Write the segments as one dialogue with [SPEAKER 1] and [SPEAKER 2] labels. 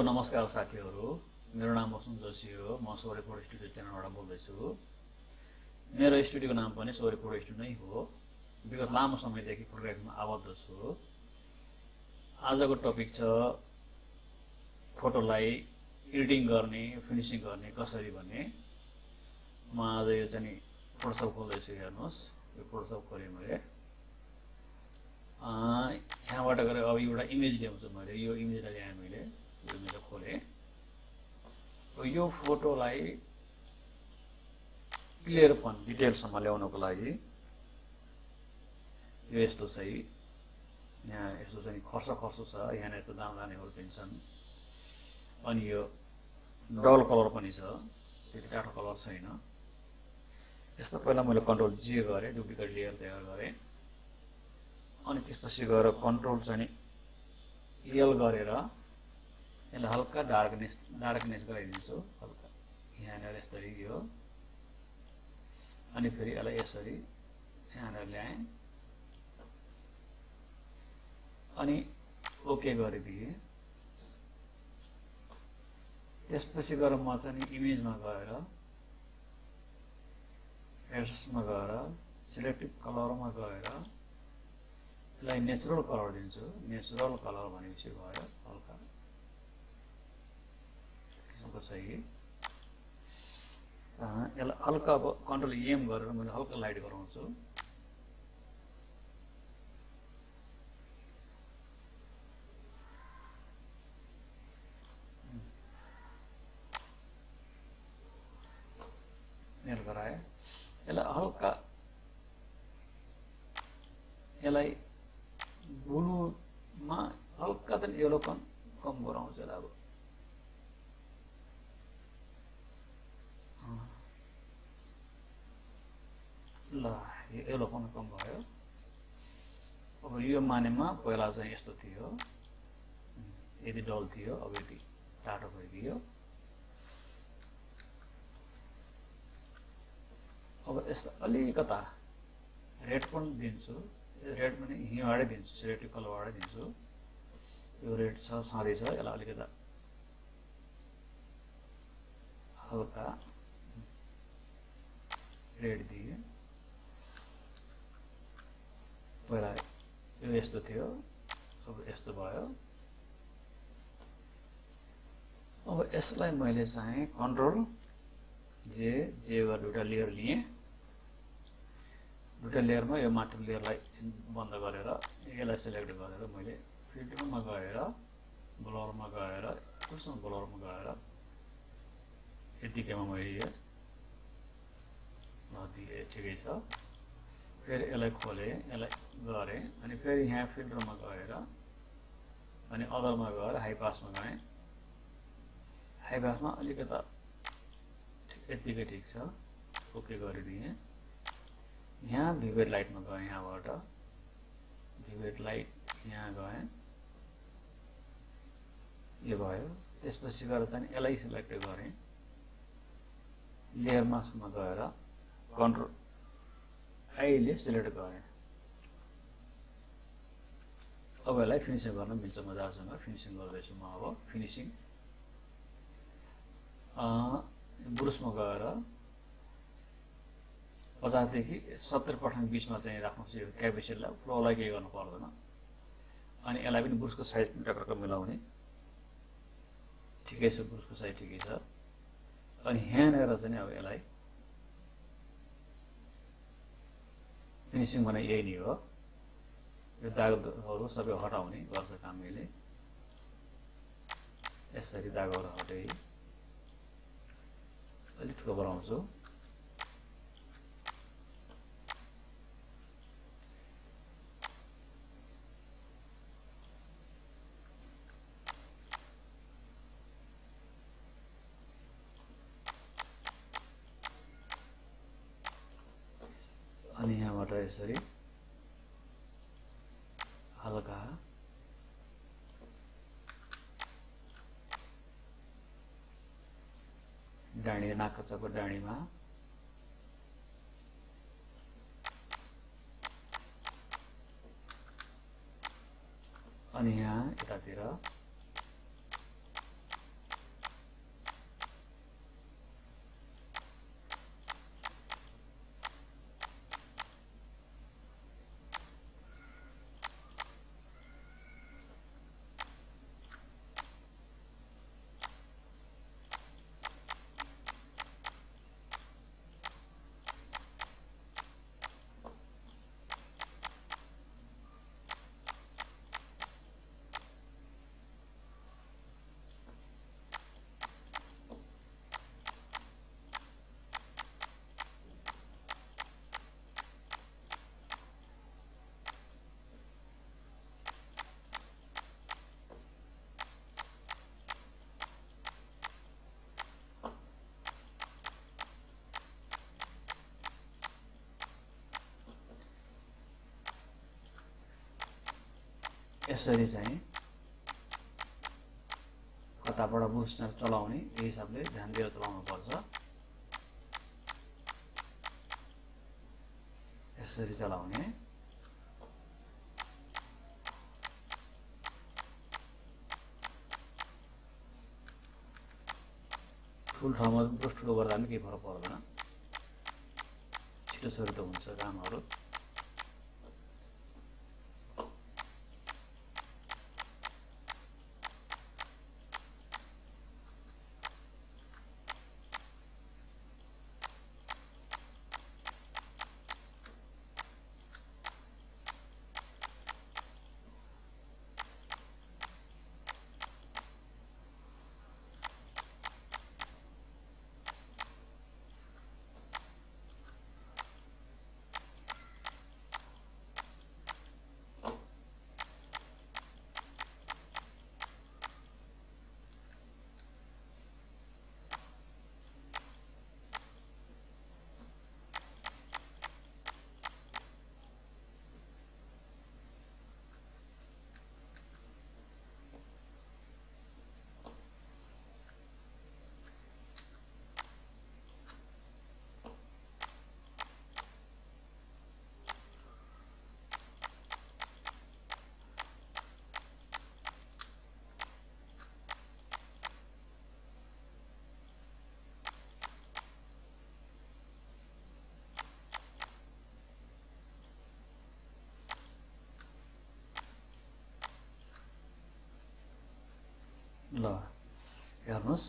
[SPEAKER 1] नमस्कार साथीहरु, मेरो नाम मसुम जोशी हो। म sauryaphotostudio च्यानलबाट बोल्दैछु। मेरो स्टुडियोको नाम पनि sauryaphotostudio नै हो। विगत लामो समयदेखि फोटोग्राफीमा आबद्ध छु। आजको टपिक छ फोटोलाई एडिटिङ गर्ने, फिनिशिङ गर्ने कसरी भन्ने। म आज यो चाहिँ फोटोशप खोल्दैछु, हेर्नुस्। यो फोटोशप खोले मैले। यहाँबाट गएर अब एउटा इमेज ल्याउँछु मैले। यो इमेजलाई ल्याएँ मैले। यो इमेज खोले। यो फोटोलाई क्लियरपन डिटेलसम्म ल्याउनको लागि यो यस्तो चाहिँ यहाँ यस्तो चाहिँ खर्सो छ। यहाँ यस्तो जानेहरू पनि छन्। अनि यो डबल कलर पनि छ, त्यति टाढो कलर छैन। त्यस्तो पहिला मैले कन्ट्रोल जे गरेँ, डुप्लिकेट लेयर तयार गरेँ। अनि त्यसपछि गएर कन्ट्रोल चाहिँ एल गरेर यसलाई हल्का डार्कनेस गराइदिन्छु। हल्का यहाँनिर यसरी यो, अनि फेरि यसलाई यसरी यहाँनिर ल्याएँ अनि ओके गरिदिएँ। त्यसपछि गएर म चाहिँ इमेजमा गएर एड्समा गएर सिलेक्टिभ कलरमा गएर यसलाई नेचुरल कलर दिन्छु। नेचुरल कलर भनेपछि भयो हल्का किसिमको चाहिँ यसलाई हल्का अब कन्ट्रोल एम गरेर मैले हल्का लाइट गराउँछु। मेल गराएँ। यसलाई हल्का यसलाई ब्लूमा हल्का त येलोपन कम गराउँछ। अब ल यो येलोपन कम भयो। अब यो मानेमा पहिला चाहिँ यस्तो थियो, यदि डल थियो, अब यति टाढो भइदियो। अब यस्तो अलिकता रेड पनि दिन्छु। रेड पनि यहीँबाटै दिन्छु, सिलेक्टिभ कलरबाटै दिन्छु। यो रेड छ, छँदैछ। यसलाई अलिकता हल्का रेड दिए। पहिला यो यस्तो थियो, अब यस्तो भयो। अब यसलाई मैले चाहिँ कन्ट्रोल जे गरेर दुईटा लेयर लिएँ। दुईटा लेयरमा यो माथिल्लो लेयरलाई बन्द गरेर यसलाई सिलेक्ट गरेर मैले फिल्टरमा गएर ब्लरमा गएर कुसम ब्लरमा गएर यतिकैमा मैले यो नदिए। ठिकै छ। फेरि यसलाई खोलेँ, यसलाई गरेँ। अनि फेरि यहाँ फिल्टरमा गएर अनि अदरमा गएर हाई पासमा गएँ। हाई पासमा अलिकता यतिकै ठिक छ। ओके गरिदिएँ। यहाँ भिभेट लाइटमा गएँ। यहाँबाट भिभेट लाइट यहाँ गएँ, यो भयो। त्यसपछि गएर चाहिँ यसलाई सिलेक्ट गरेँ। लेयर मास्कमा गएर कन्ट्रोल आईले सिलेक्ट गरेँ। अब यसलाई फिनिसिङ गर्न मिल्छ मजासँग। फिनिसिङ गर्दैछु म। अब फिनिसिङ ब्रुसमा गएर 50 देखि 70% बिचमा चाहिँ राख्नुहोस्। यो क्यापेसिटीलाई फ्लोलाई केही गर्नु पर्दैन। अनि यसलाई पनि ब्रुसको साइज पनि टक्क मिलाउने। ठिकै छ, ब्रुसको साइज ठिकै छ। अनि यहाँनिर चाहिँ अब यसलाई फिनिसिङ भने यही नै हो। यो दागहरू सबै हटाउने गर्छ काम मैले। यसरी दागहरू हटाइ अलिक ठुलो बनाउँछु। अनि यहाँबाट यसरी हल्का डाँडी नाकचको डाँडीमा अनि यहाँ यतातिर यसरी चाहिँ कताबाट बुस्टर चलाउने यही हिसाबले ध्यान दिएर चलाउनु पर्छ। यसरी चलाउने। ठुलो ठाउँमा ब्रस ठुलो गर्दा पनि केही फरक पर्दैन, छिटो छिटो हुन्छ कामहरू। ल हेर्नुस्,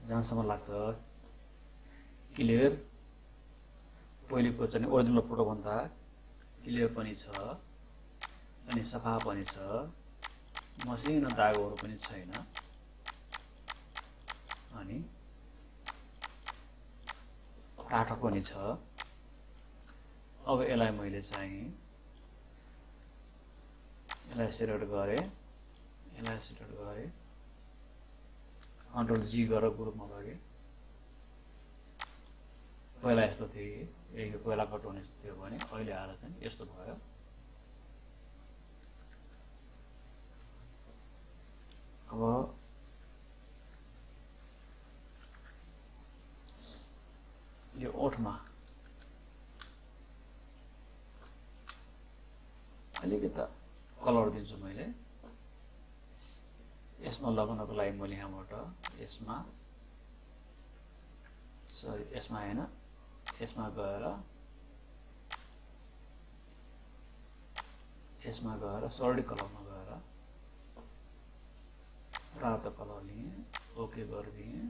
[SPEAKER 1] जहाँसम्म लाग्छ क्लियर। पहिलेको चाहिँ ओरिजिनल फोटो भन्दा क्लियर पनि छ अनि सफा पनि छ, मसिनो दागहरू पनि छैन अनि टाठो पनि छ। अब यसलाई मैले चाहिँ यसलाई सिलेक्ट गरेँ, कन्ट्रोल जी गरेर ग्रुपमा लगेँ। पहिला यस्तो थियो, यही पहिला कटाउने थियो भने अहिले आएर चाहिँ यस्तो भयो। अब यो ओठमा अलिकति कलर दिन्छु मैले। यसमा लगाउनको लागि मैले यहाँबाट यसमा हैन, यसमा गएर सल्टी कलरमा गएर रातो कलर लिएँ, ओके गरिदिएँ।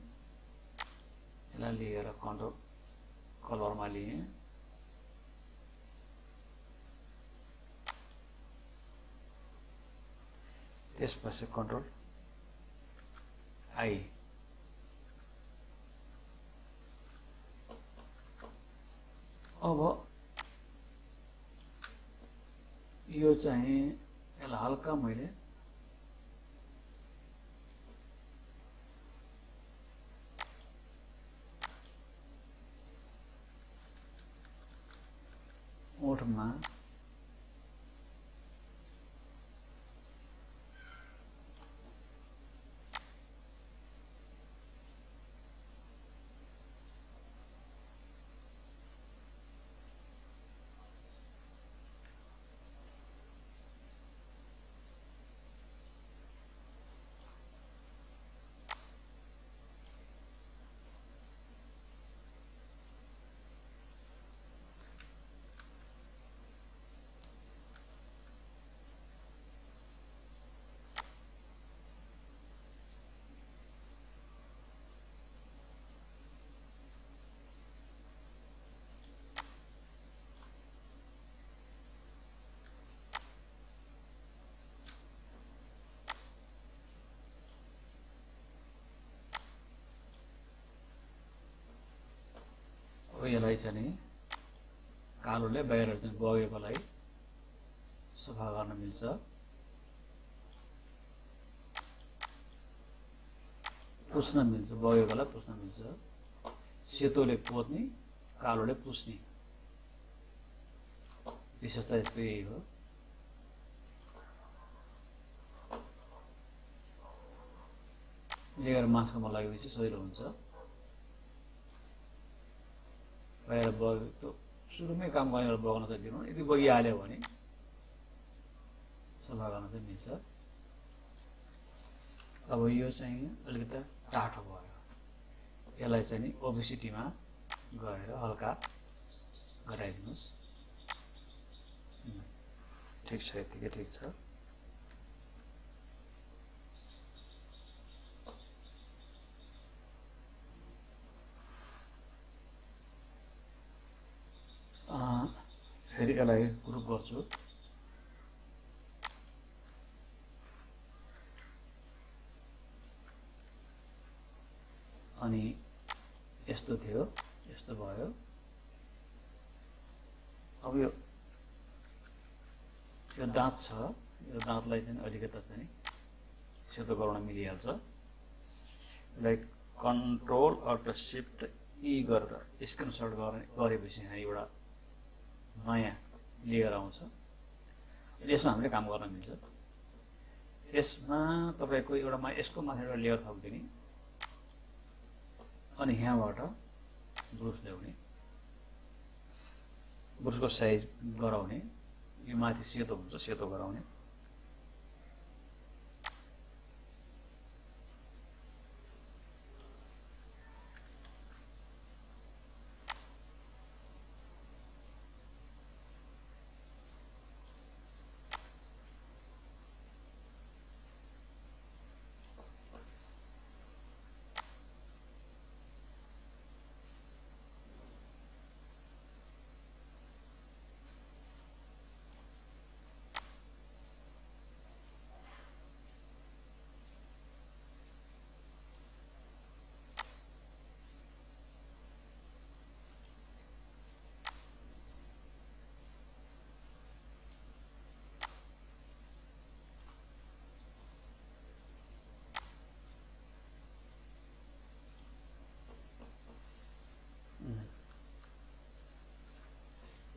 [SPEAKER 1] यसलाई लिएर कन्ट्रोल कलरमा लिएँ, त्यसपछि कन्ट्रोल आई। अब यो चाहिँ यसलाई हल्का मैले ओठमा यसलाई चाहिँ कालोले बाहिर चाहिँ बगेकोलाई सफा गर्न मिल्छ। पुस्न मिल्छ, बगेकोलाई पुस्न मिल्छ। सेतोले पोत्ने, कालोले पुस्ने विशेषता यसको यही हो। लेयर मास्कमा लगेपछि सजिलो हुन्छ। बाहिर बगेको सुरुमै काम गर्ने बगाउन चाहिँ दिनु, यदि बगिहाल्यो भने सफा गर्न चाहिँ मिल्छ। अब यो चाहिँ अलिकति टाठो भयो, यसलाई चाहिँ नि ओबेसिटीमा गएर हल्का घटाइदिनुहोस्। ठिक छ, यतिकै ठिक छ। फेरि यसलाई ग्रुप गर्छु। अनि यस्तो थियो, यस्तो भयो। अब यो दाँत छ, यो दाँतलाई चाहिँ अलिकता चाहिँ सेतो गराउन मिलिहाल्छ। यसलाई कन्ट्रोल अल्ट शिफ्ट ई गरेर स्क्रिनसट गरेपछि यहाँ एउटा नयाँ लेयर आउँछ। यसमा हामीले काम गर्न मिल्छ। यसमा तपाईको एउटा यसको माथि एउटा लेयर थपिदिने, अनि यहाँबाट ब्रुस ल्याउने, ब्रुसको साइज गराउने, यो माथि सेतो हुन्छ सेतो गराउने।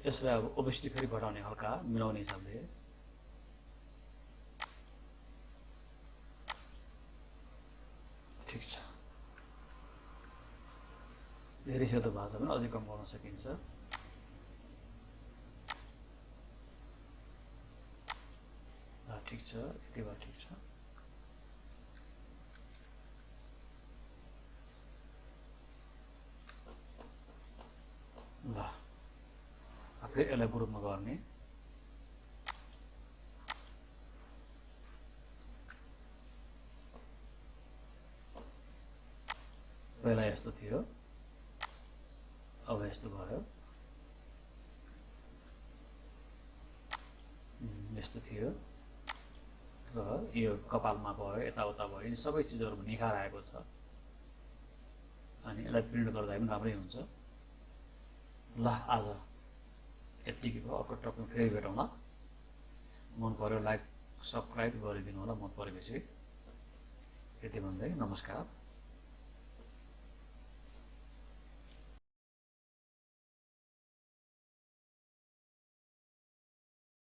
[SPEAKER 1] यसलाई अब ओबेसिटी फेरि घटाउने, हल्का मिलाउने हिसाबले। ठिक छ, धेरै सेतो भएको छ भने अझै कम गर्न सकिन्छ। ठिक छ, यति भए ठिक छ। ल फेरि यसलाई ग्रुपमा गर्ने। पहिला यस्तो थियो, अब यस्तो भयो। यस्तो थियो र यो कपालमा भयो, यताउता भयो, यी सबै चिजहरुमा निखार आएको छ। अनि यसलाई प्रिन्ट गर्दा पनि राम्रै हुन्छ। ल आज यतिकै भयो, अर्को टपिकमा फेरि भेटौँला। मन पर्यो लाइक सब्स्क्राइब गरिदिनु होला मन परेपछि। यति भन्दै नमस्कार।